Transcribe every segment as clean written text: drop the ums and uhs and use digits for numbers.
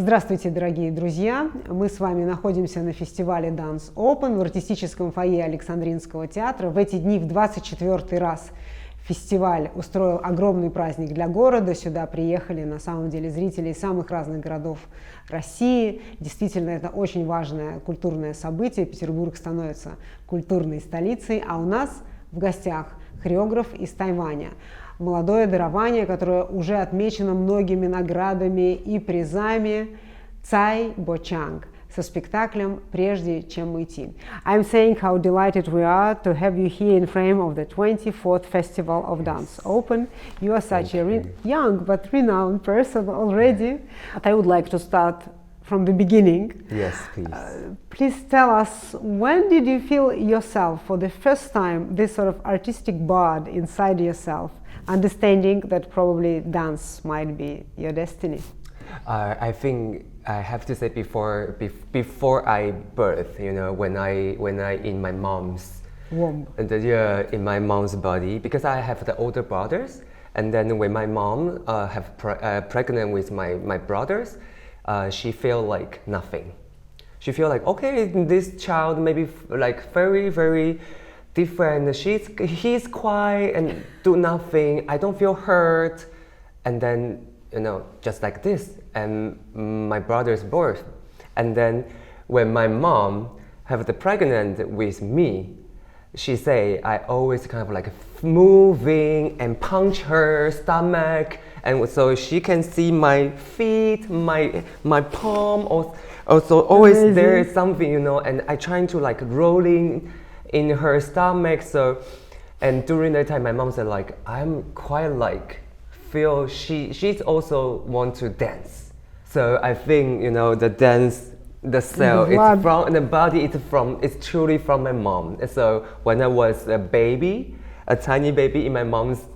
Здравствуйте, дорогие друзья! Мы с вами находимся на фестивале B.DANCE Open в артистическом фойе Александринского театра. В эти дни в 24-й раз фестиваль устроил огромный праздник для города. Сюда приехали на самом деле зрители из самых разных городов России. Действительно, это очень важное культурное событие. Петербург становится культурной столицей, а у нас в гостях хореограф из Тайваня. Молодое дарование, которое уже отмечено многими наградами и призами, Цай Бочэн со спектаклем «Прежде, чем уйти». I'm saying how delighted we are to have you here in frame of the 24th Festival of Dance Open. You are such a young but renowned person already. But I would like to start from the beginning. Yes, please. Please tell us, when did you feel yourself for the first time, this sort of artistic bud inside yourself, understanding that probably dance might be your destiny? I think I have to say before I birth, you know, when I in my mom's womb, in my mom's body, because I have the older brothers, and then when my mom pregnant with my brothers, she feel like nothing. She feel like, okay, this child maybe like very, very different. He's quiet and do nothing. I don't feel hurt. And then, you know, just like this. And my brother's birth. And then when my mom have the pregnant with me, she say I always kind of like moving and punch her stomach, and so she can see my feet, my palm, also always Amazing. There is something, you know, and I trying to like rolling in her stomach. So, and during that time my mom said like I'm quite like feel she's also want to dance. So I think, you know, the dance, the cell, it's from the body, it's truly from my mom. So when I was a baby, a tiny baby in my mom's,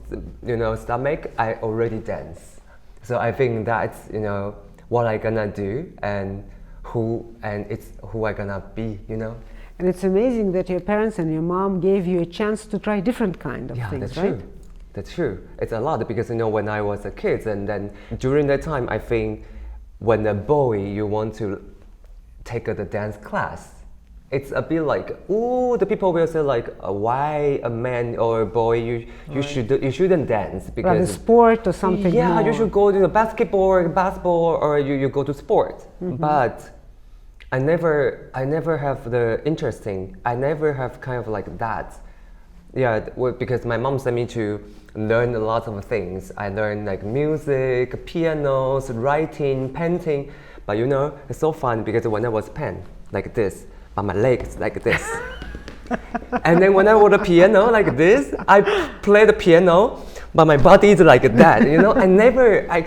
you know, stomach, I already dance. So I think that's, you know, what I gonna do and it's who I gonna be, you know. And it's amazing that your parents and your mom gave you a chance to try different kind of things, that's right? True. That's true. It's a lot because, you know, when I was a kid, and then during that time, I think when a boy you want to take the dance class, it's a bit like, ooh, the people will say like, why a man or a boy you shouldn't dance because rather sport or something. Yeah, more. You should go to the basketball, or you go to sport. Mm-hmm. But I never have the interesting. I never have kind of like that. Yeah, because my mom sent me to learn a lot of things. I learned like music, pianos, writing, painting. But you know, it's so fun because when I was pen like this, but my legs like this. And then when I was a piano like this, I play the piano, but my body is like that, you know.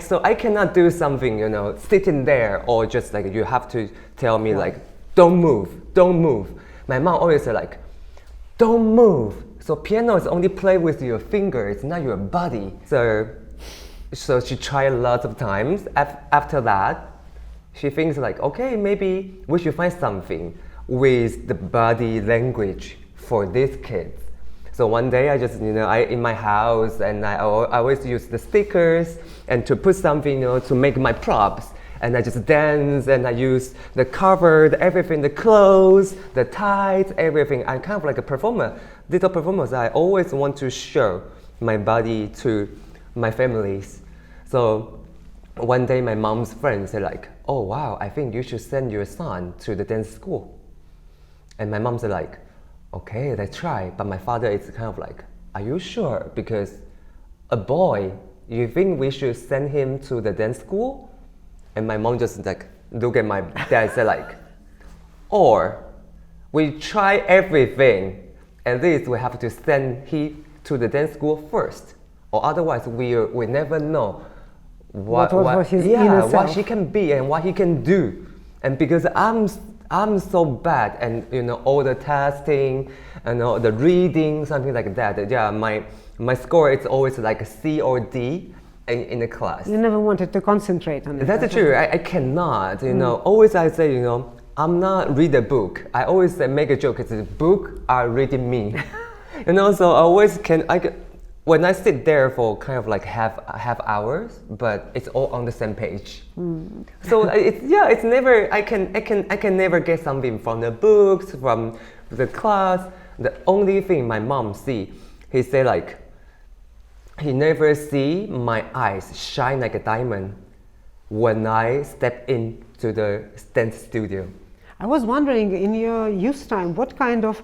So I cannot do something, you know, sitting there or just like you have to tell me like, don't move. My mom always said like, don't move. So piano is only play with your fingers, not your body. So she tried lots of times. After that, she thinks like, okay, maybe we should find something with the body language for these kids. So one day I just, you know, in my house, and I always use the stickers and to put something, you know, to make my props. And I just dance, and I use the cover, everything, the clothes, the tights, everything. I'm kind of like a performer, little performers. I always want to show my body to my families. So one day my mom's friend said like, oh wow, I think you should send your son to the dance school. And my mom said like, okay, let's try. But my father is kind of like, are you sure? Because a boy, you think we should send him to the dance school? And my mom just like look at my dad and said like, or we try everything. At least we have to send him to the dance school first, or otherwise we never know what he can be and what he can do. And because I'm so bad, and you know, all the testing and all the reading, something like that. Yeah, my score is always like a C or D in the class. You never wanted to concentrate on it. That's true. I cannot. You know, always I say, you know, I'm not read a book. I always say, make a joke. It's a book are reading me. You know, so I always when I sit there for kind of like half hours, but it's all on the same page. So it's never, I can never get something from the books, from the class. The only thing my mom see, he say like, he never see my eyes shine like a diamond when I step into the dance studio. I was wondering, in your youth time, what kind of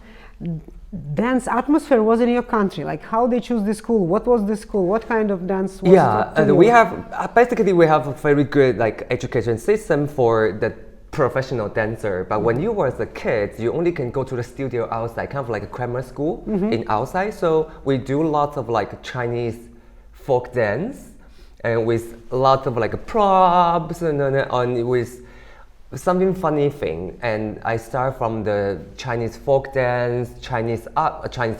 dance atmosphere was in your country? Like how they choose the school? What was the school? What kind of dance was Yeah, and we have basically we have a very good like education system for the professional dancer. But when you was a kid, you only can go to the studio outside, kind of like a grammar school in outside. So we do lots of like Chinese folk dance, and with lots of like props and with something funny thing. And I start from the Chinese folk dance, Chinese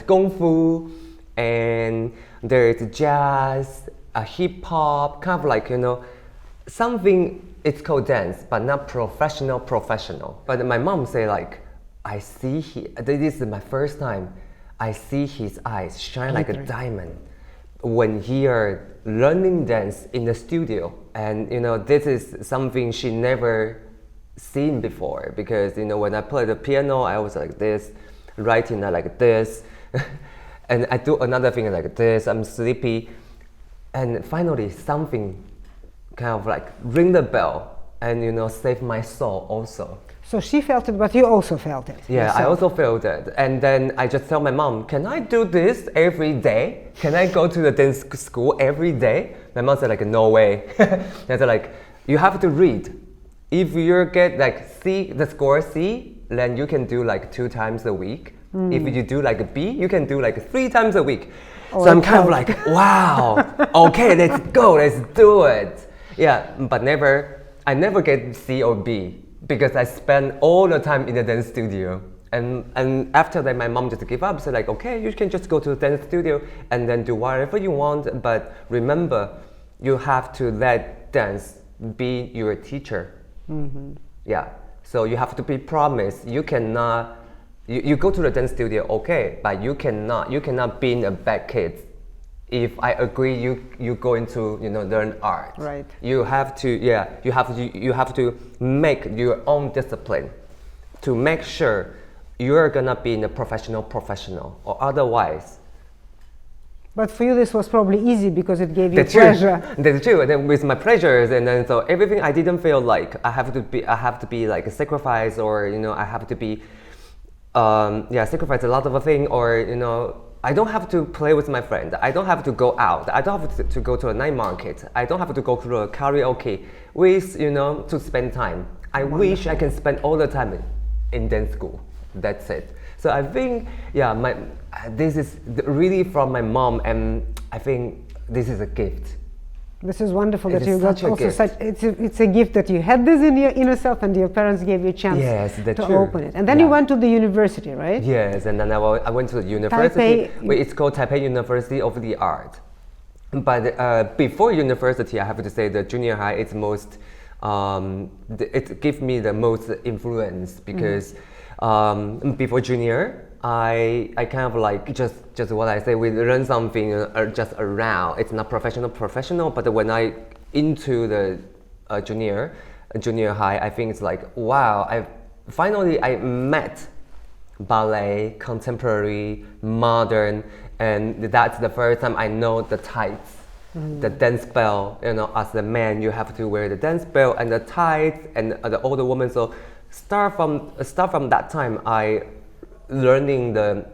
kung fu, and there is jazz, hip hop, kind of like something. It's called dance, but not professional. But my mom say like, I see this is my first time, I see his eyes shine like a diamond when he are learning dance in the studio. And this is something she never seen before, because when I play the piano, I was like this, writing like this, and I do another thing like this, I'm sleepy, and finally something kind of like ring the bell and save my soul also. So she felt it, but you also felt it. Yeah, yourself. I also felt it. And then I just tell my mom, can I do this every day? Can I go to the dance school every day? My mom said like, no way. I said like, you have to read. If you get like C, the score C, then you can do like 2 times a week. If you do like a B, you can do like 3 times a week. So I'm kind of like, wow, okay, let's go, let's do it. Yeah, but I never get C or B because I spend all the time in the dance studio. And after that, my mom just gave up, said like, okay, you can just go to the dance studio and then do whatever you want. But remember, you have to let dance be your teacher. Yeah, so you have to be promised. You cannot, you go to the dance studio, okay, but you cannot be a bad kid. If I agree, you going to learn art. Right. You have to make your own discipline to make sure you're gonna be in a professional, or otherwise. But for you, this was probably easy because it gave you pleasure. That's true. And then with my pleasures, and then so everything, I didn't feel like I have to be like a sacrifice, or I have to be sacrifice a lot of a thing, or I don't have to play with my friend. I don't have to go out. I don't have to go to a night market. I don't have to go to a karaoke with, to spend time. I wish I can spend all the time in dance school. That's it. So I think, this is really from my mom, and I think this is a gift. This is wonderful that you got also such. It's a gift that you had this in your inner self, and your parents gave you a chance to open it. And then you went to the university, right? Yes, and then I went to the university. It's called Taipei University of the Art. But before university, I have to say the junior high is most. It gave me the most influence because before junior, I kind of like just what I say. We learn something just around. It's not professional. But when I into the junior high, I think it's like, wow! I finally met ballet, contemporary, modern, and that's the first time I know the tights, the dance belt. As the man, you have to wear the dance belt and the tights, and the older woman. So start from that time, I learning the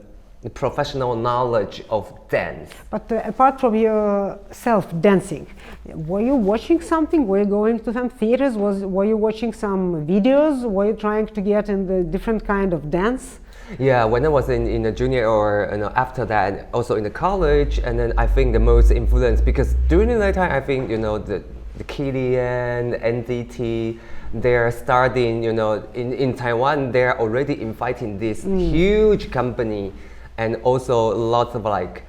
professional knowledge of dance. But apart from your self-dancing, were you watching something? Were you going to some theaters? Were you watching some videos? Were you trying to get in the different kind of dance? Yeah, when I was in the junior or after that, also in the college, and then I think the most influence, because during that time I think the Killian, NDT, they're starting, in Taiwan, they're already inviting this huge company, and also lots of like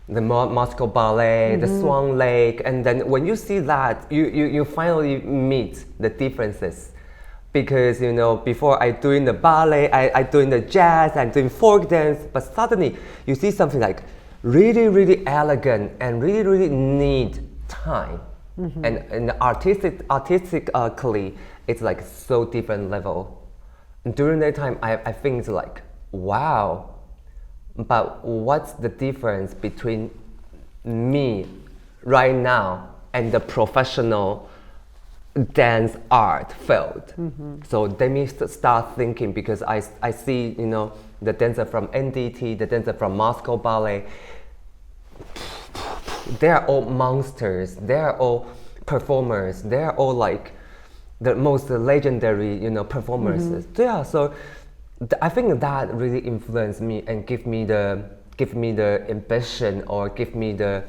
the Moscow Ballet, the Swan Lake, and then when you see that, you finally meet the differences. Because before I doing the ballet, I doing the jazz, I'm doing folk dance, but suddenly you see something like really, really elegant and really, really need time. And artistically, it's like so different level. During that time, I think it's like, wow, but what's the difference between me right now and the professional dance art field? So they may start thinking, because I see, you know, the dancer from NDT, the dancer from Moscow Ballet, they're all monsters, they're all performers, they're all like the most legendary, you know, performers. Yeah, so I think that really influenced me and give me the ambition, or give me the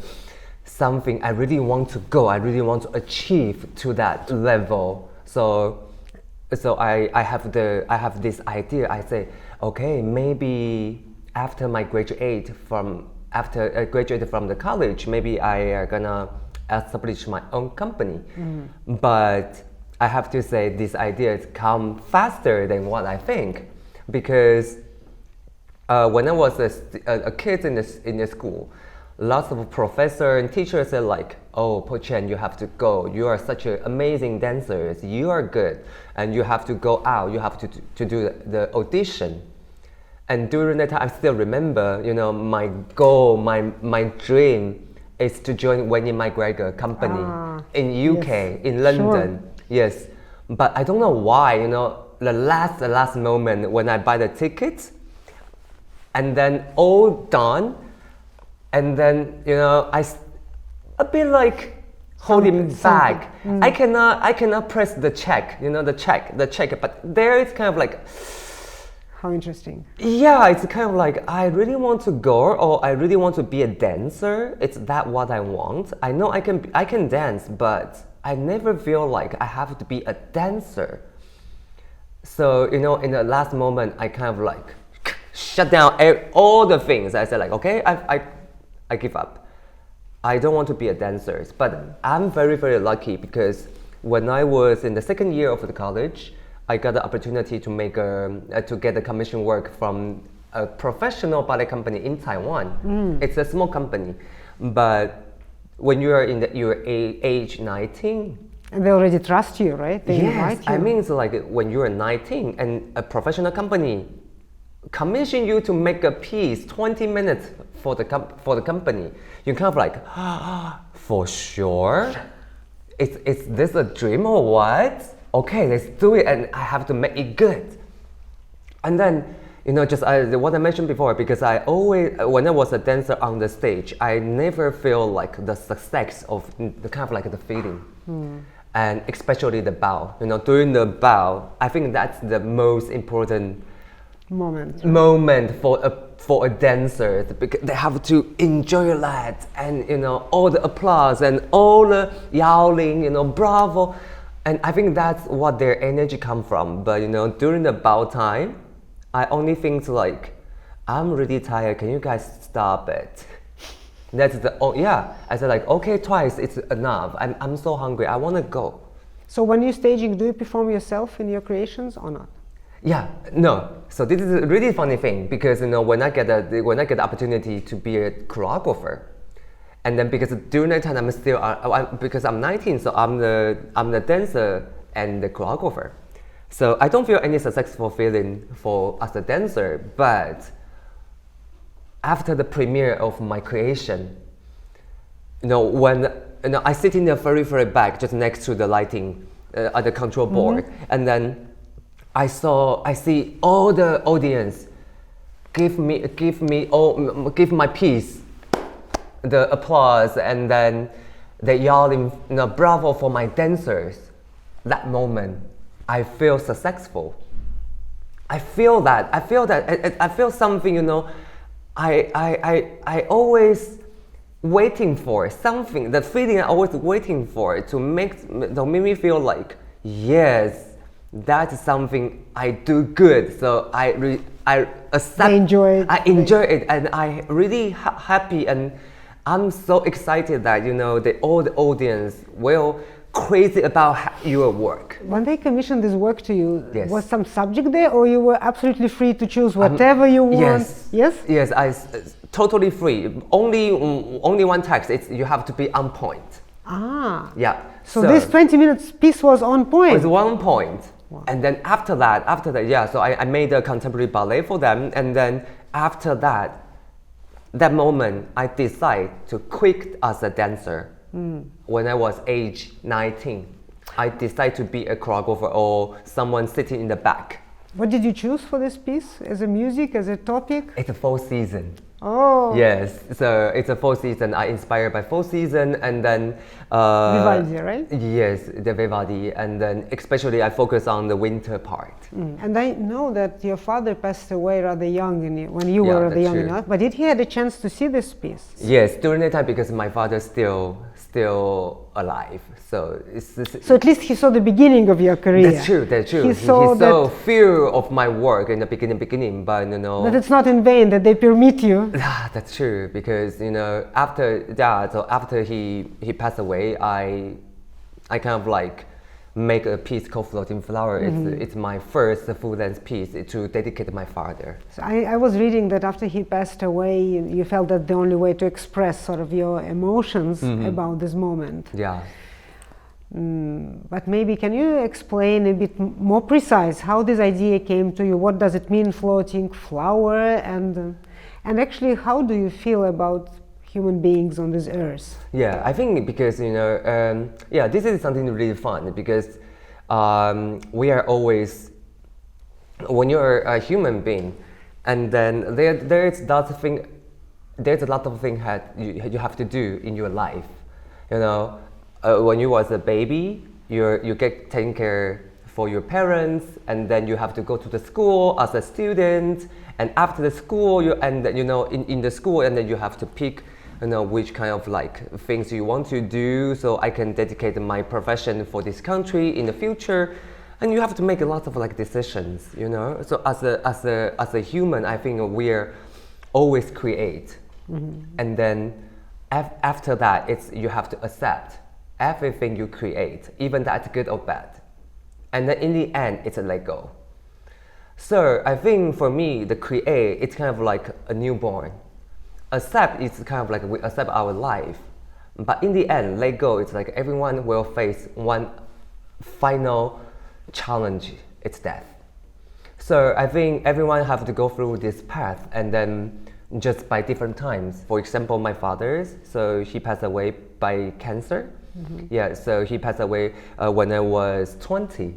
something I really want to go, I really want to achieve to that level. So I have this idea. I say, okay, maybe after I graduate from the college, maybe I gonna establish my own company. But I have to say, these ideas come faster than what I think, because when I was a kid in the school, lots of professors and teachers said like, oh, Bocэн, you have to go. You are such an amazing dancer. You are good, and you have to go out. You have to do the audition. And during that time, I still remember, you know, my goal, my dream is to join Wendy McGregor company in UK, in London. Sure. Yes, but I don't know why, you know, the last moment when I buy the tickets, and then all done, and then, you know, a bit like holding back. I cannot press the check, you know, the check, but there it's kind of like, how interesting. yeah, it's kind of like, I really want to go, or I really want to be a dancer. It's that what I want. I know I can dance, but I never feel like I have to be a dancer. So, you know, in the last moment, I kind of like shut down all the things. I said like, okay, I give up. I don't want to be a dancer. But I'm very, very lucky, because when I was in the second year of the college, I got the opportunity to get a commission work from a professional ballet company in Taiwan. It's a small company, but when you are in your age 19, and they already trust you, right? They invite you. I mean, it's like when you're 19 and a professional company commission you to make a piece 20 minutes for the company, you're kind of like, for sure? Is this a dream or what? Okay, let's do it, and I have to make it good. And then, you know, just what I mentioned before, because I always, when I was a dancer on the stage, I never feel like the success of the kind of like the feeling. And especially the bow. You know, during the bow, I think that's the most important moment for a dancer, because they have to enjoy that, and, you know, all the applause and all the yelling, you know, bravo. And I think that's what their energy come from. But, you know, during the bow time, I only think like, I'm really tired, can you guys stop it? That's I said like, okay, twice, it's enough. I'm so hungry, I want to go. So when you're staging, do you perform yourself in your creations or not? Yeah, no. So this is a really funny thing, because, you know, when I get the opportunity to be a choreographer, and then because during that time because I'm 19, so I'm the dancer and the choreographer. So I don't feel any successful feeling as a dancer, but after the premiere of my creation, you know, when, you know, I sit in the very, very back, just next to the lighting, at the control board, and then I see all the audience give my piece the applause, and then they yelling, you know, bravo for my dancers. That moment, I feel successful. I feel something, you know, I always waiting for something, the feeling I always waiting for to make me feel like, yes, that is something I do good. So I accept. I enjoy it, and I really happy, and I'm so excited that, you know, all the audience will crazy about your work. When they commissioned this work to you, Yes. was some subject there, or you were absolutely free to choose whatever you want? Yes. Yes? Yes, totally free. Only one text. It's you have to be on point. Ah. Yeah. So this 20 minutes piece was on point. Was 1 point. Wow. And then after that, yeah, so I made a contemporary ballet for them, and then after that moment, I decided to quit as a dancer. When I was age 19, I decided to be a choreographer or someone sitting in the back. What did you choose for this piece? As a music, as a topic? It's a 4 season. Oh. Yes, so it's a 4 season. I inspired by 4 season, and then Vivaldi, right? Yes, the Vivaldi, and then especially I focus on the winter part. And I know that your father passed away rather young when you Yeah, were rather that's young true. enough. But did he had a chance to see this piece? Yes, during that time because my father's still alive, so it's So at least he saw the beginning of your career. that's true. That's true. He saw saw that, fear of my work in the beginning, but you know. that it's not in vain that they permit you. That's true because you know after that, so after he passed away, I kind of like make a piece called Floating Flower. It's my first full-length piece to dedicate to my father. So I was reading that after he passed away, you felt that the only way to express sort of your emotions about this moment. Yeah. But maybe can you explain a bit more precise how this idea came to you? What does it mean, floating flower, and actually how do you feel about human beings on this earth? Yeah, I think because you know, yeah, this is something really fun because we are always, when you're a human being, and then there's a lot of things that you have to do in your life. You know, when you was a baby, you get taken care for your parents, and then you have to go to the school as a student, and after the school, in the school, and then you have to pick, you know, which kind of like things you want to do, so I can dedicate my profession for this country in the future, and you have to make a lot of like decisions, you know. So as a human, I think we're always create, and then after that, you have to accept everything you create, even that's good or bad, and then in the end, it's a let go. So I think for me, the create, it's kind of like a newborn. Accept is kind of like we accept our life, but in the end, let go. It's like everyone will face one final challenge. It's death. So I think everyone have to go through this path, and then just by different times. For example, my father's. So he passed away by cancer. Yeah. So he passed away when I was 20.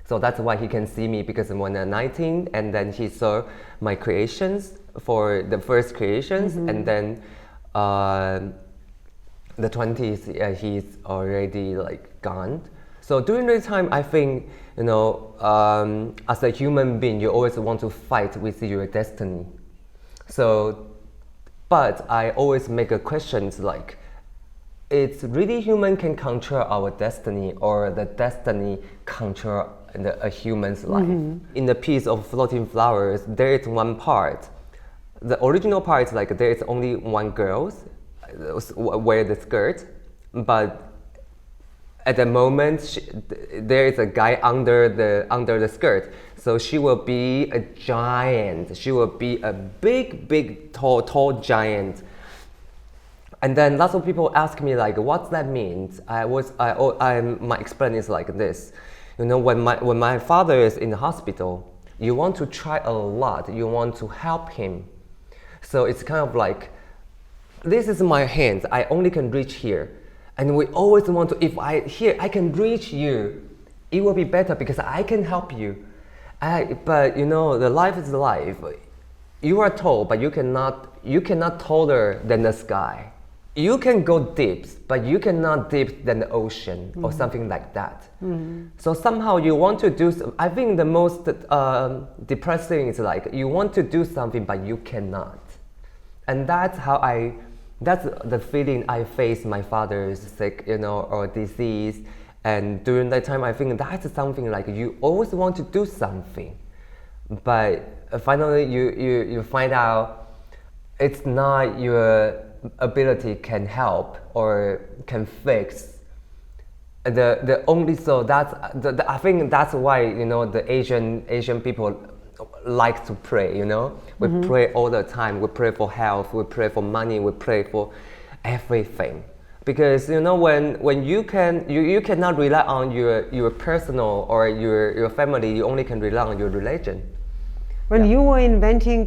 So that's why he can see me because when I'm 19, and then he saw my creations for the first creations, and then the 20s, he's already like gone. So during the time, I think, you know, as a human being, you always want to fight with your destiny. So, but I always make a question like, it's really human can control our destiny, or the destiny control a human's life. In the piece of Floating Flowers, there is one part. The original part is like there is only one girl wear the skirt, but at the moment there is a guy under the skirt. So she will be a giant. She will be a big, tall giant. And then lots of people ask me like, what's that mean? My explanation is like this. You know, when my father is in the hospital, you want to try a lot. You want to help him. So it's kind of like, this is my hands. I only can reach here. And we always want to, if I can reach you, it will be better because I can help you. But you know, the life is life. You are tall, but you cannot taller than the sky. You can go deep, but you cannot deep than the ocean or something like that. So somehow you want to do, I think the most depressing is like, you want to do something, but you cannot. And that's the feeling I faced my father's sick, you know, or disease. And during that time, I think that's something like you always want to do something, but finally you find out it's not your ability can help or can fix the only so that's I think that's why the Asian people like to pray. We pray all the time. We pray for health. We pray for money. We pray for everything. Because when you cannot rely on your personal or your family, you only can rely on your religion. When you were inventing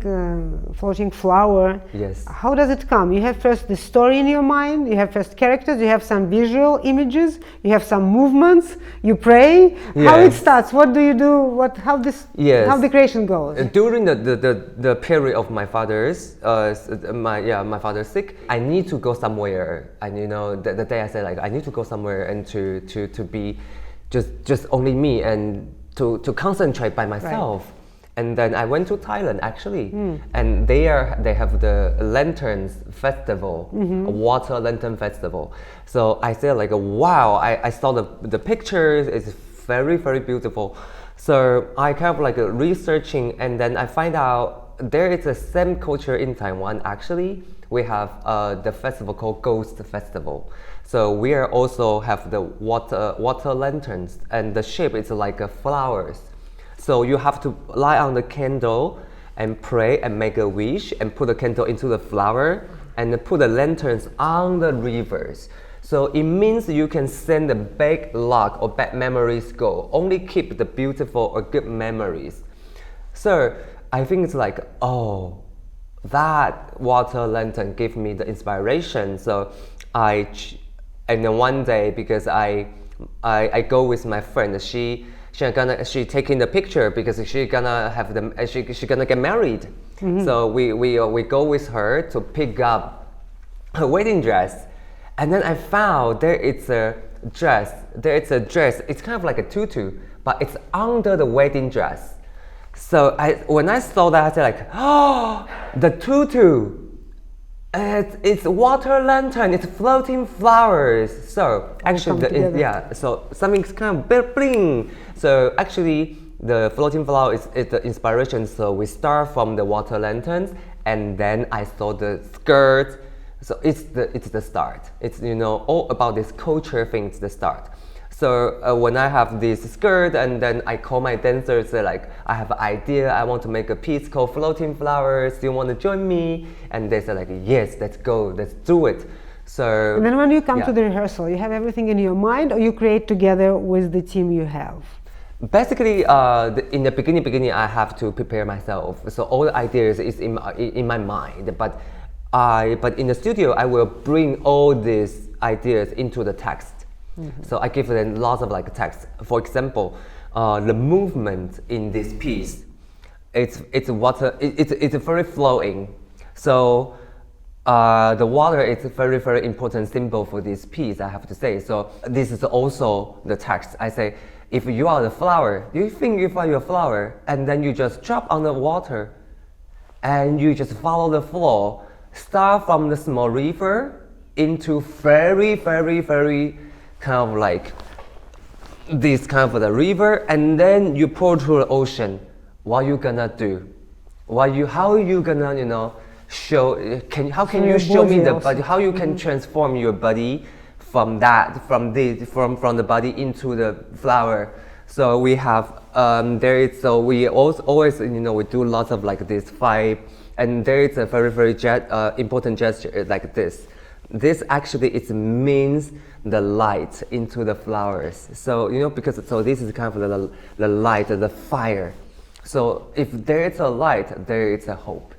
floating flower, yes. How does it come? You have first the story in your mind, you have first characters, you have some visual images, you have some movements, you pray. Yes. How it starts? What do you do? How the creation goes? During the period of my father's my father's sick, I need to go somewhere. And the day I said I need to go somewhere and to be just only me and to concentrate by myself. Right. And then I went to Thailand actually, and they have the lanterns festival, a water lantern festival. So I said wow, I saw the pictures, it's very, very beautiful. So I kind of researching, and then I find out there is a same culture in Taiwan actually. We have the festival called Ghost Festival. So we are also have the water lanterns, and the shape is like flowers. So you have to light on the candle and pray and make a wish and put the candle into the flower and put the lanterns on the rivers. So it means you can send the bad luck or bad memories go. Only keep the beautiful or good memories. So I think it's that water lantern gave me the inspiration. So and then one day, because I go with my friend, she taking the picture because she gonna get married. So we go with her to pick up her wedding dress, and then I found there is a dress. It's kind of like a tutu, but it's under the wedding dress. So when I saw that, I said oh, the tutu. It's water lantern. It's floating flowers. So actually, so something's kind of bling. So actually, the floating flower is the inspiration. So we start from the water lanterns, and then I saw the skirt. So it's the start. It's all about this culture thing. It's the start. So when I have this skirt, and then I call my dancers, say I have an idea, I want to make a piece called Floating Flowers, do you want to join me? And they say yes, let's go, let's do it. So and then when you come to the rehearsal, you have everything in your mind, or you create together with the team you have? Basically, in the beginning, I have to prepare myself. So all the ideas is in my mind, but in the studio, I will bring all these ideas into the text. So I give them lots of text. For example, the movement in this piece, it's water. It's very flowing. So the water is a very, very important symbol for this piece, I have to say. So this is also the text. I say, if you are the flower, do you think if you are a flower, and then you just drop on the water, and you just follow the flow, start from the small river into very, very, very kind of this kind of the river, and then you pour through the ocean. What you gonna do? How you gonna show? How can you show me the body? How you can transform your body from the body into the flower? So we have we always we do lots of this five, and there is a very, very important gesture like this. This actually it means the light into the flowers. So because this is kind of the light, the fire. So if there is a light, there is a hope.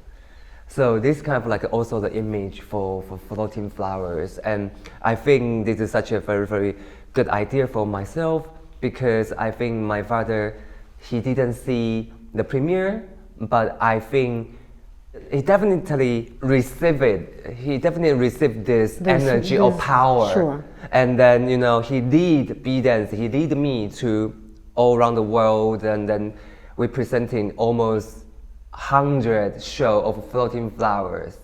So this kind of also the image for floating flowers. And I think this is such a very, very good idea for myself, because I think my father, he didn't see the premiere, but I think he definitely received it. He definitely received this energy or power. Sure. And then, he lead B.DANCE. He lead me to all around the world. And then we're presenting almost 100 show of floating flowers.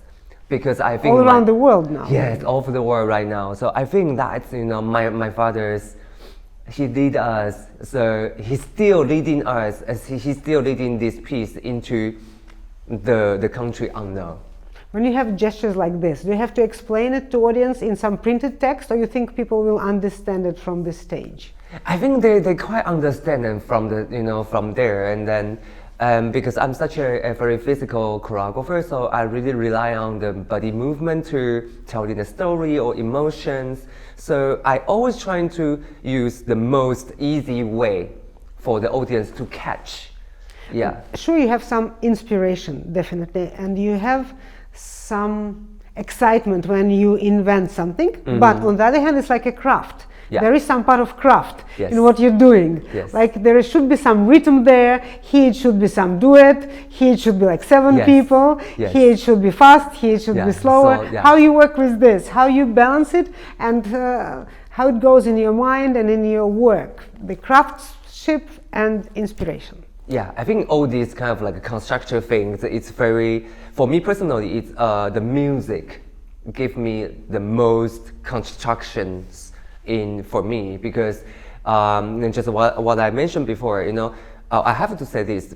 Because I think all around the world now. Yes, all over the world right now. So I think that's, my father's, he lead us. So he's still leading us, as he's still leading this piece into the country unknown. When you have gestures like this, do you have to explain it to audience in some printed text, or you think people will understand it from the stage? I think they quite understand it from the from there, and then because I'm such a very physical choreographer, so I really rely on the body movement to tell the story or emotions. So I always trying to use the most easy way for the audience to catch. Yeah. Sure, you have some inspiration, definitely, and you have some excitement when you invent something, but on the other hand, it's like a craft. Yeah. There is some part of craft Yes. in what you're doing. Yes. Like there should be some rhythm there, here it should be some duet, here it should be like 7 Yes. people, Yes. here it should be fast, here it should Yeah. be slower. So, yeah. How you work with this, how you balance it, and how it goes in your mind and in your work, the craftsmanship and inspiration. Yeah, I think all these kind of like constructive things, it's very, for me personally, it's the music give me the most constructions for me, because just what I mentioned before, I have to say this,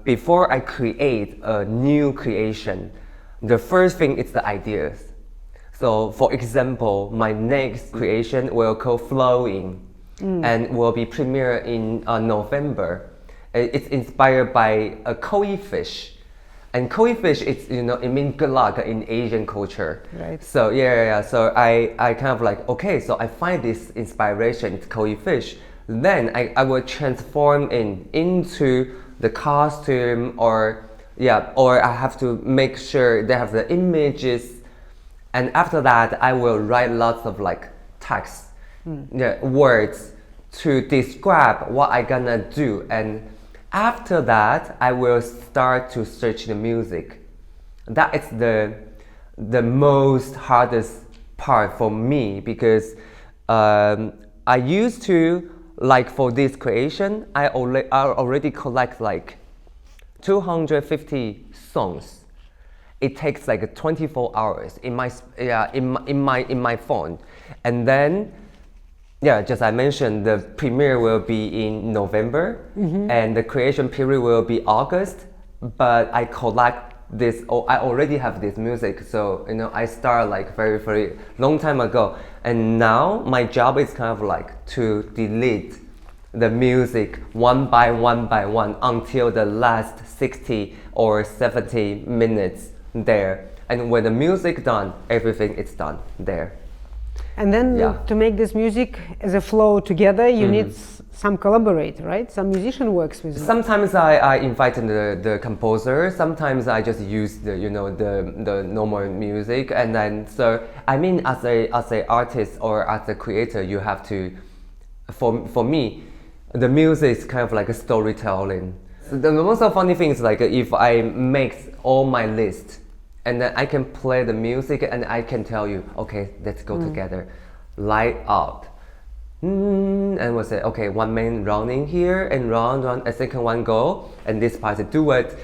before I create a new creation, the first thing is the ideas. So for example, my next creation will call Flowing and will be premiere in November. It's inspired by a koi fish. And koi fish, it means good luck in Asian culture. Right. So yeah. So I kind of like, okay, so I find this inspiration, it's koi fish. Then I will transform into the costume, or I have to make sure they have the images. And after that, I will write lots of like text, words to describe what I gonna do. And after that, I will start to search the music. That is the most hardest part for me, because I used to, like for this creation, I already collect like 250 songs. It takes like 24 hours in my phone, and then just I mentioned, the premiere will be in November, and the creation period will be August. But I collect this, or I already have this music, so I start like very, very long time ago, and now my job is kind of like to delete the music one by one until the last 60 or 70 minutes there. And when the music done, everything is done there. And then to make this music as a flow together, you need some collaborator, right? Some musician works with you. Sometimes I invite the composer. Sometimes I just use the normal music. And then so I mean, as a artist or as a creator, you have to. For me, the music is kind of like a storytelling. So the most funny thing is like if I make all my list, and then I can play the music and I can tell you, okay, let's go together, light up. And we'll say, okay, one man running here and run, a second one go, and this part do it,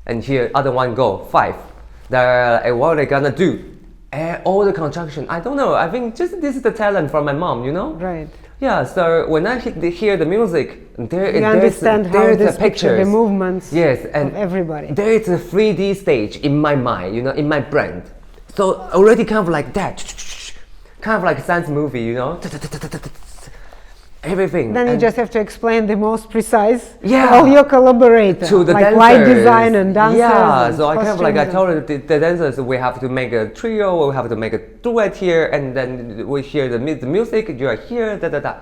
and here other one go, 5. They're what are they gonna do? All the construction, I don't know. I think just this is the talent from my mom, Right. Yeah, so when I hear the music, You understand how this picture, the movements yes, and of everybody. There is a 3D stage in my mind, in my brain. So already kind of like that, kind of like a science movie, everything. Then you just have to explain the most precise Yeah. all your collaborators, to the like dancers. light design and dancers. Yeah, and so I kind of like I costumes told the dancers we have to make a trio, we have to make a duet here, and then we hear the music. You are here, da da da.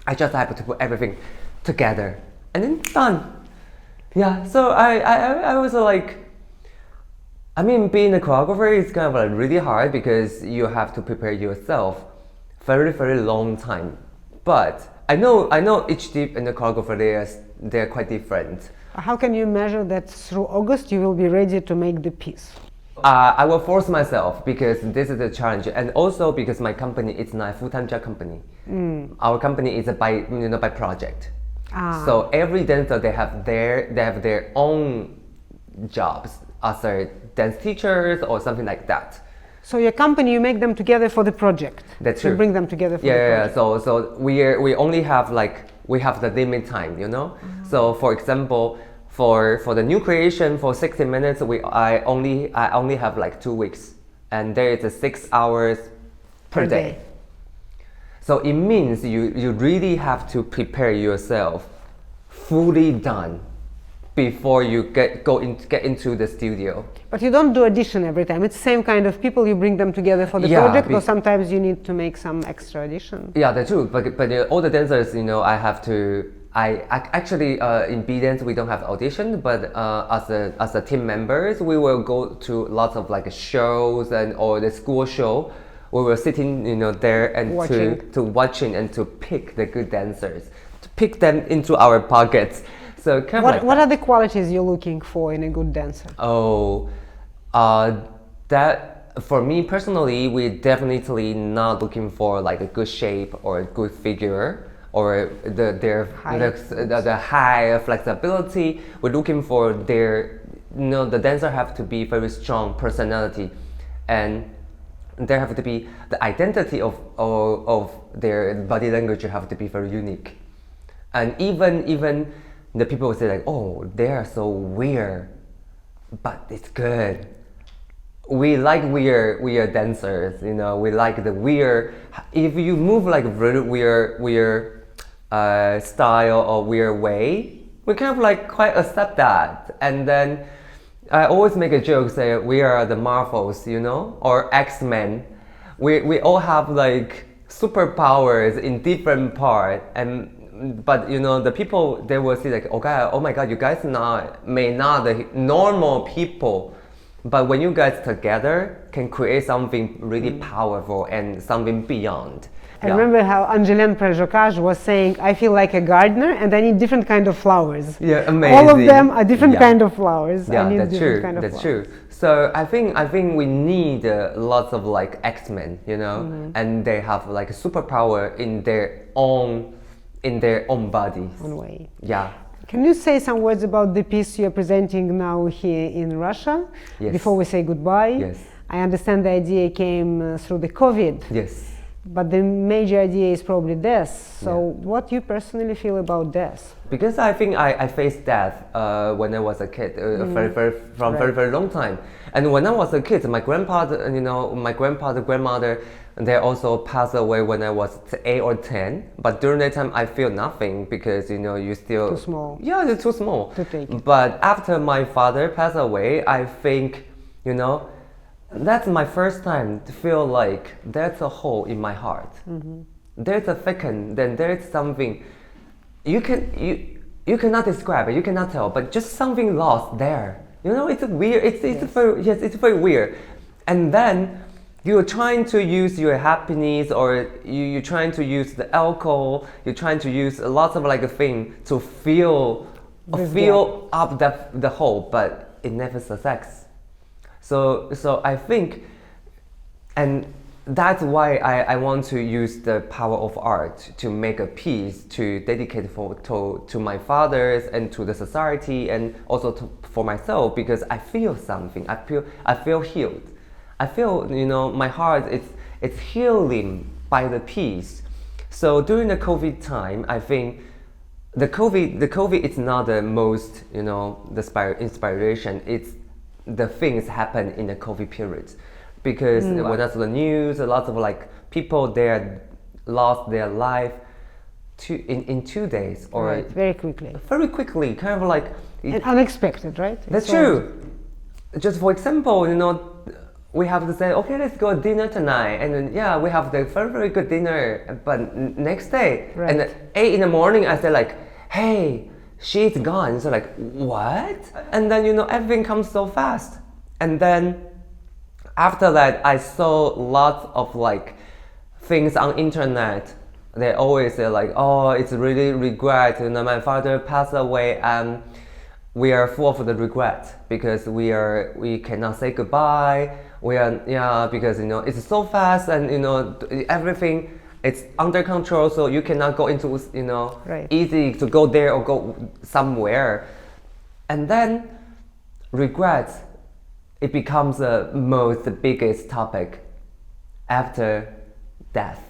I just have to put everything together, and then done. Yeah, so I was like, I mean, being a choreographer is kind of like really hard because you have to prepare yourself very, very long time. But I know each tip and the choreographer they're quite different. How can you measure that through August you will be ready to make the piece? I will force myself because this is a challenge, and also because my company is not a full-time job company. Our company is by project. So every dancer they have their own jobs as a dance teachers or something like that. So your company, you make them together for the project. That's true. You bring them together for the project. So we only have we have the limit time, So for example, For the new creation for 60 minutes, I only have like 2 weeks, and there is 6 hours per day. So it means you really have to prepare yourself fully done before you get into the studio. But you don't do audition every time. It's the same kind of people, you bring them together for the project, or sometimes you need to make some extra audition. Yeah, that's true. But all the dancers, I have to. I actually in B.DANCE we don't have audition, but as a team members, we will go to lots of like shows or the school show. We were sitting, there and to watching and to pick the good dancers, to pick them into our pockets. So what are the qualities you're looking for in a good dancer? That for me personally, we're definitely not looking for like a good shape or a good figure or the high flexibility. We're looking for the dancer have to be very strong personality, and there have to be the identity of their body language have to be very unique. And even the people will say like, oh, they are so weird, but it's good. We like weird dancers, we like the weird. If you move like really weird style or weird way, we kind of like quite accept that. And then I always make a joke, say we are the Marvels, or X-Men. We all have like superpowers in different parts, but the people, they will see like, okay, oh my God, you guys may not the normal people, but when you guys together can create something really powerful and something beyond. I remember how Angelina Prejocage was saying, I feel like a gardener and I need different kind of flowers. Yeah, amazing. All of them are different kind of flowers. Yeah, I need that's true. Kind of that's flowers. true. So I think we need lots of like X-Men, and they have like a superpower in their own bodies. Own way. Yeah. Can you say some words about the piece you're presenting now here in Russia? Yes. Before we say goodbye. Yes. I understand the idea came through the COVID. Yes. But the major idea is probably death. So what do you personally feel about death? Because I think I faced death when I was a kid, very long time. And when I was a kid, my grandfather, grandmother, they also passed away when I was 8 or 10. But during that time, I feel nothing because you still too small. Yeah, you're too small to take it. But after my father passed away, I think that's my first time to feel like there's a hole in my heart. There's a vacuum. Then there's something you cannot describe it. You cannot tell, but just something lost there. It's weird. It's very weird. And then you're trying to use your happiness, or you're trying to use the alcohol. You're trying to use lots of like a thing to fill up the hole, but it never succeeds. So I think, and that's why I want to use the power of art to make a piece to dedicate to my fathers and to the society, and also for myself, because I feel something. I feel healed. I feel my heart it's healing by the piece. So during the COVID time, I think the COVID is not the most the inspiration. It's the things happen in the COVID period, because when I saw the news, a lot of like people there lost their life in 2 days, or very quickly, kind of like and unexpected, right? That's true. Just for example, we have to say, okay, let's go dinner tonight, and then we have the very good dinner, but next day, and at 8 in the morning, I say like, hey, she's gone. So like, what? And then everything comes so fast. And then after that, I saw lots of like things on internet. They always say like, oh, it's really regret. My father passed away, and we are full of the regret because we cannot say goodbye. Because it's so fast, and everything. It's under control, so you cannot go into, easy to go there or go somewhere. And then regrets, it becomes the biggest topic after death.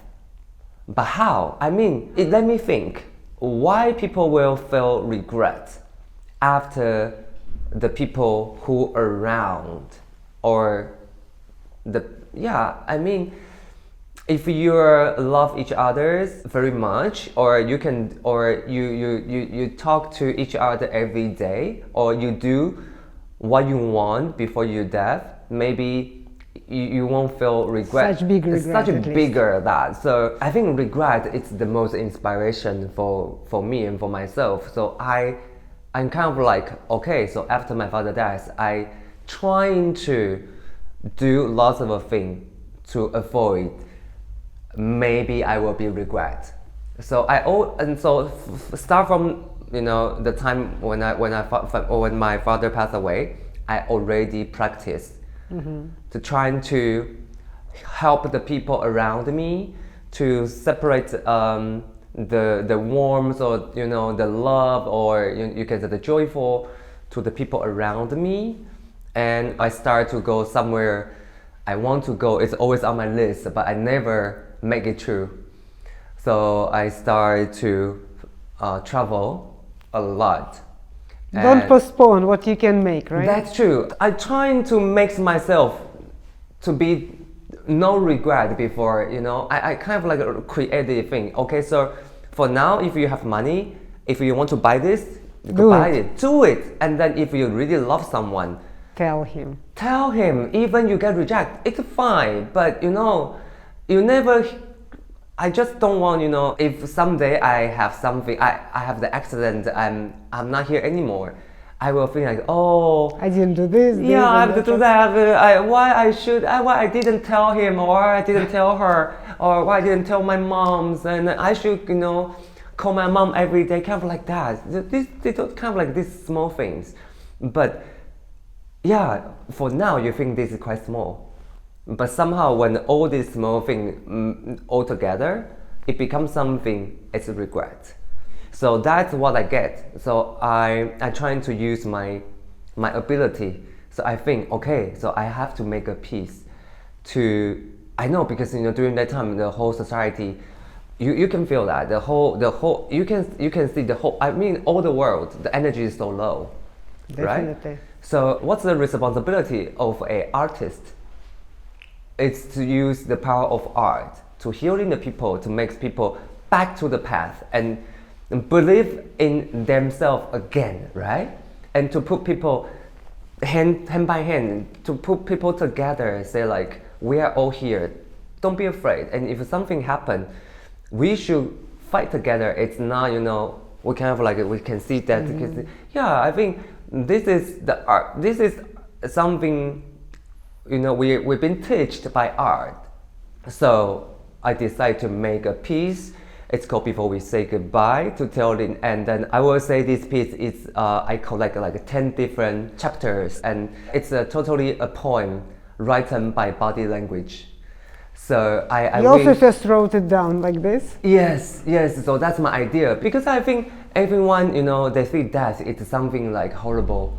But how? I mean, let me think. Why people will feel regret after the people who around, or I mean, if you love each other very much, or you talk to each other every day, or you do what you want before your death, maybe you won't feel regret. Such big regret. Such a bigger that. So I think regret is the most inspiration for me and for myself. So I'm kind of like, okay, so after my father dies, I trying to do lots of things to avoid maybe I will be regret. So start from the time when my father passed away, I already practiced to trying to help the people around me to separate the warmth, or the love, or you can say the joyful, to the people around me. And I start to go somewhere I want to go. It's always on my list, but I never make it true. So I start to travel a lot. Don't postpone what you can make, right? That's true. I'm trying to make myself to be no regret before, I kind of like create the thing. Okay, so for now, if you have money, if you want to buy this, buy it. Do it. And then if you really love someone, tell him. Even you get rejected, it's fine. But you never, I just don't want, if someday I have something, I have the accident, I'm not here anymore, I will feel like, oh, I didn't do this. Yeah, I have to do that. Why I didn't tell him, or I didn't tell her, or why I didn't tell my moms, and I should, call my mom every day, kind of like that. They don't kind of like these small things. But yeah, for now you think this is quite small. But somehow when all these small things all together, it becomes something, it's a regret. So that's what I get. So I'm trying to use my ability. So I think, okay, so I have to make a peace I know, because during that time the whole society, you can feel that the whole you can see the whole, all the world, the energy is so low. Definitely. Right? So what's the responsibility of an artist? It's to use the power of art to healing the people, to make people back to the path and believe in themselves again, right? And to put people hand by hand, to put people together and say like, we are all here, don't be afraid. And if something happens, we should fight together. It's not, we kind of like, we can see that. Yeah, I think this is the art. This is something, we've been taught by art. So I decided to make a piece. It's called Before We Say Goodbye, to tell it. And then I will say this piece is, I collect like 10 different chapters, and it's totally a poem written by body language. So you also just wrote it down like this? Yes. So that's my idea, because I think everyone, they see death, it's something like horrible,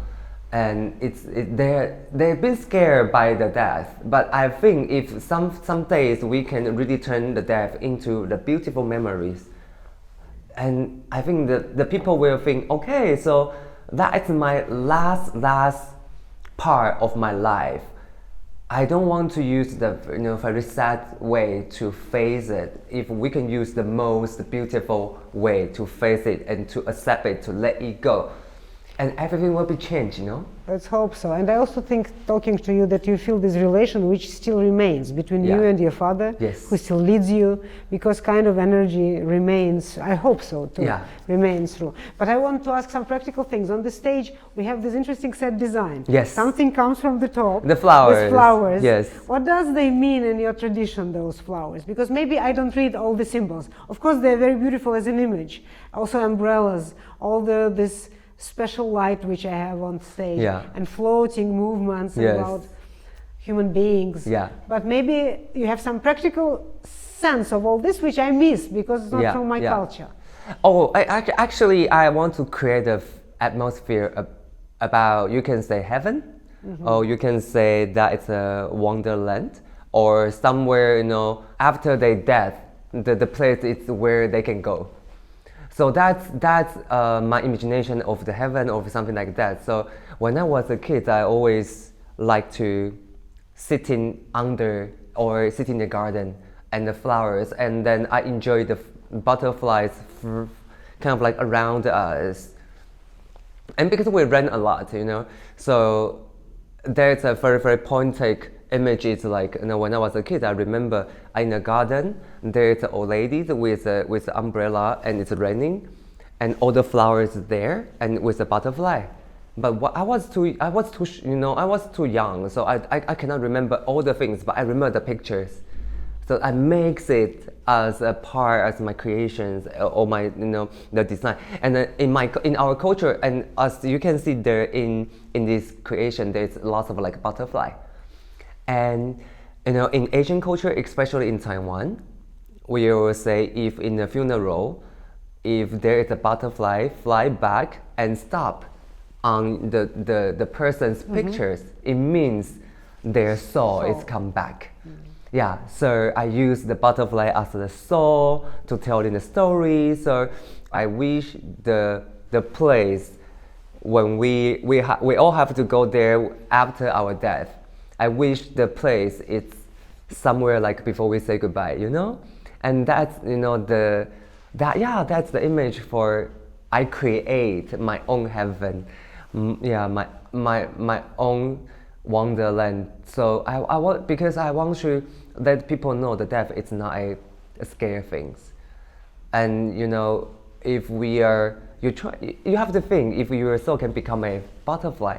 and they've been scared by the death. But I think if some days we can really turn the death into the beautiful memories, and I think the people will think, okay, so that is my last part of my life. I don't want to use the very sad way to face it. If we can use the most beautiful way to face it and to accept it, to let it go, and everything will be changed, Let's hope so. And I also think, talking to you, that you feel this relation which still remains between you and your father, who still leads you, because kind of energy remains, I hope so too, remains through. But I want to ask some practical things. On the stage, we have this interesting set design. Yes. Something comes from the top. The flowers. These flowers. Yes. What does they mean in your tradition, those flowers? Because maybe I don't read all the symbols. Of course, they're very beautiful as an image. Also umbrellas, all this special light which I have on stage, and floating movements about human beings. But maybe you have some practical sense of all this which I miss because it's not from my culture. Oh, I want to create an atmosphere about, you can say heaven, or you can say that it's a wonderland, or somewhere, after their death, the place is where they can go. So that's my imagination of the heaven or something like that. So when I was a kid, I always liked to sitting under or sit in the garden and the flowers, and then I enjoy the butterflies kind of like around us. And because we ran a lot, so there's a very, very poetic image. It's like, when I was a kid, I remember in the garden, there's an old lady with an umbrella, and it's raining, and all the flowers there, and with a butterfly. But I was too young, so I cannot remember all the things, but I remember the pictures. So I makes it as a part as my creations or my the design. And in our culture, and as you can see there in this creation, there's lots of like butterfly. And in Asian culture, especially in Taiwan, we will say if in a funeral, if there is a butterfly fly back and stop on the person's pictures, it means their soul is come back. Yeah, so I use the butterfly as the soul to tell in the story. So I wish the place when we all have to go there after our death. I wish the place is somewhere like before we say goodbye, and that's that's the image for I create my own heaven, my own wonderland. So I want, because I want to let people know that death is not a scary thing. And if we are, you have to think, if your soul can become a butterfly,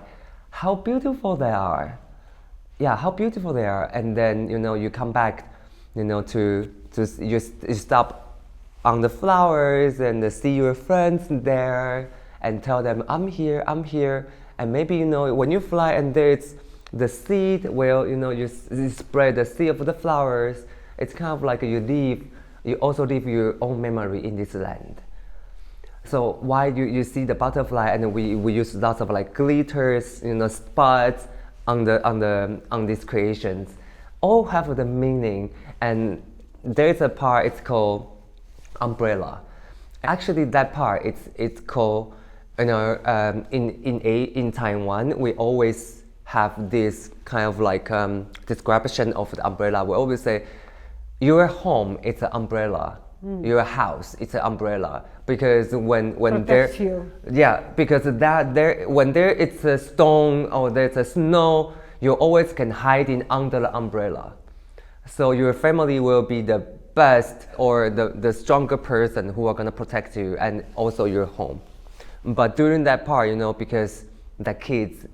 how beautiful they are. Yeah, how beautiful they are. And then you come back, to you stop on the flowers and see your friends there and tell them I'm here. And maybe when you fly and there's the seed, well, you spread the seed of the flowers. It's kind of like you also leave your own memory in this land. So why you see the butterfly, and we use lots of like glitters, spots on these creations, all have the meaning. And there's a part, it's called umbrella. Actually, that part it's called, in Taiwan, we always have this kind of like description of the umbrella. We always say, your home, it's an umbrella. Your house, it's an umbrella. Because when there, because when there it's a stone or there's a snow, you always can hide in under the umbrella. So your family will be the best or the stronger person who are gonna protect you, and also your home. But during that part, because the kids,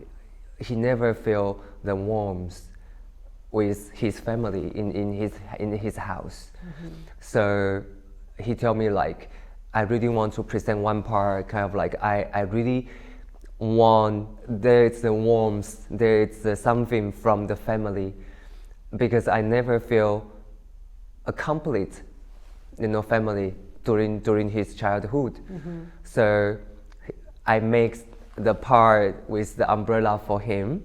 he never feel the warmth with his family in his house. So he tell me like, I really want to present one part, kind of like I really want there's the warmth, there's something from the family, because I never feel a complete family during his childhood. So I make the part with the umbrella for him.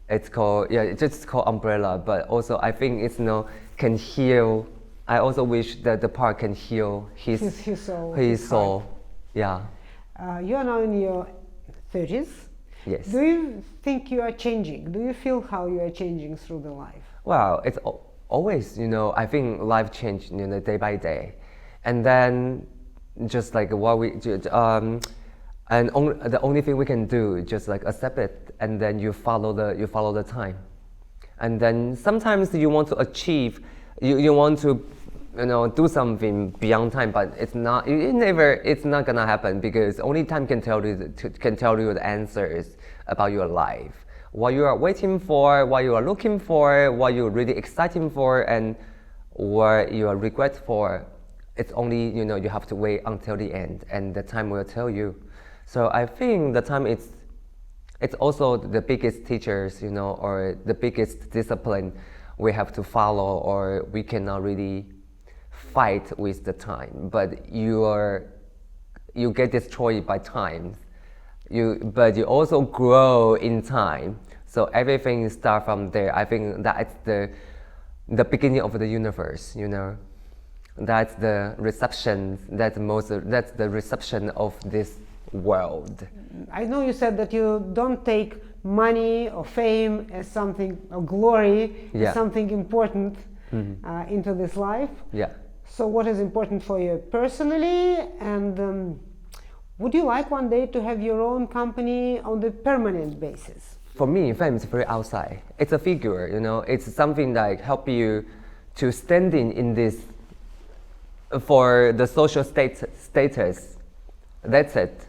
It's called it's just called umbrella, but also I think it's can heal. I also wish that the part can heal his soul. Yeah. You are now in your 30s. Yes. Do you think you are changing? Do you feel how you are changing through the life? Well, it's always, I think life changes, day by day. And then just like what we and the only thing we can do is just like accept it, and then you follow the time. And then sometimes you want to achieve, you want to do something beyond time, but it's not gonna happen, because only time can tell you the answers about your life, what you are waiting for, what you are looking for, what you're really excited for, and what you are regret for. It's only you have to wait until the end, and the time will tell you. So I think the time it's also the biggest teachers, or the biggest discipline we have to follow, or we cannot really fight with the time. But you get destroyed by time. But you also grow in time. So everything starts from there. I think that's the beginning of the universe, That's the reception. That's the reception of this world. I know you said that you don't take money or fame as something, or glory as something important into this life. Yeah. So what is important for you personally, and would you like one day to have your own company on the permanent basis? For me, fame is very outside. It's a figure, you know. It's something like help you to standing in this for the social status. That's it.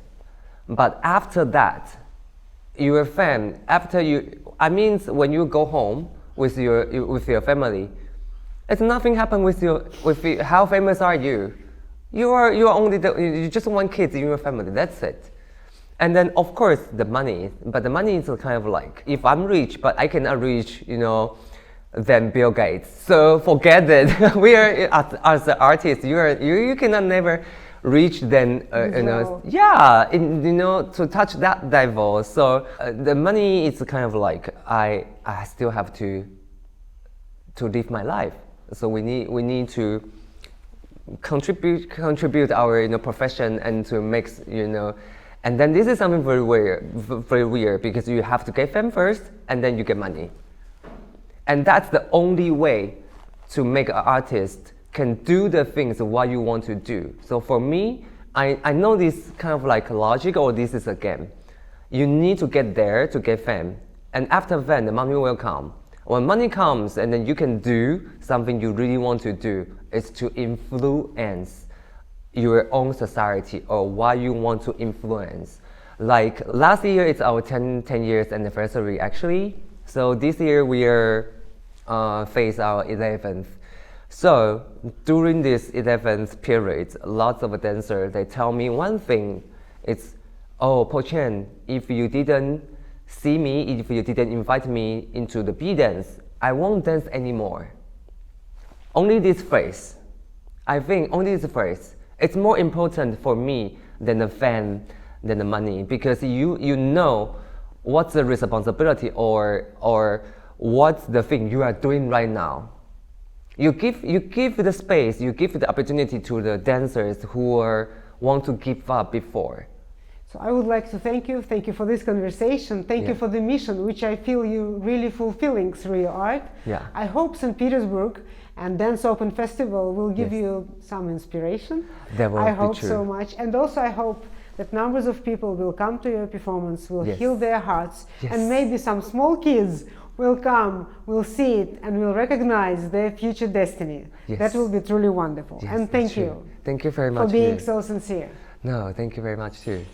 But after that, your fame. After you, I mean, when you go home with your family, it's nothing happen with you. How famous are you? You're only you just one kid in your family. That's it. And then of course the money, but the money is kind of like, if I'm rich, but I cannot reach, you know, than Bill Gates. So forget it. We are as artists. You cannot never reach then you know, you know, to touch that level. So the money is kind of like I still have to live my life. So we need to contribute our, you know, profession and to make, you know. And then this is something very weird because you have to get fame first and then you get money. And that's the only way to make an artist can do the things what you want to do. So for me, I know this kind of like logic, or this is a game. You need to get there to get fame. And after that, the money will come. When money comes and then you can do something you really want to do, is to influence your own society or what you want to influence. Like last year, it's our 10 years anniversary actually. So this year we are face our 11th. So during this 11th period, lots of dancers, they tell me one thing. It's, oh, Bocэн, if you didn't see me, if you didn't invite me into the B.DANCE, I won't dance anymore. Only this phrase. I think only this phrase. It's more important for me than the fame, than the money, because you know what's the responsibility or what's the thing you are doing right now. You give the space, you give the opportunity to the dancers who want to give up before. So I would like to thank you for this conversation, thank you for the mission, which I feel you really fulfilling through your art. Yeah. I hope St. Petersburg and Dance Open Festival will give you some inspiration. That will I be hope true. so much. And also I hope that numbers of people will come to your performance, will heal their hearts, and maybe some small kids will come, will see it, and will recognize their future destiny. That will be truly wonderful. And thank you. Thank you very much for being so sincere. No, thank you very much too.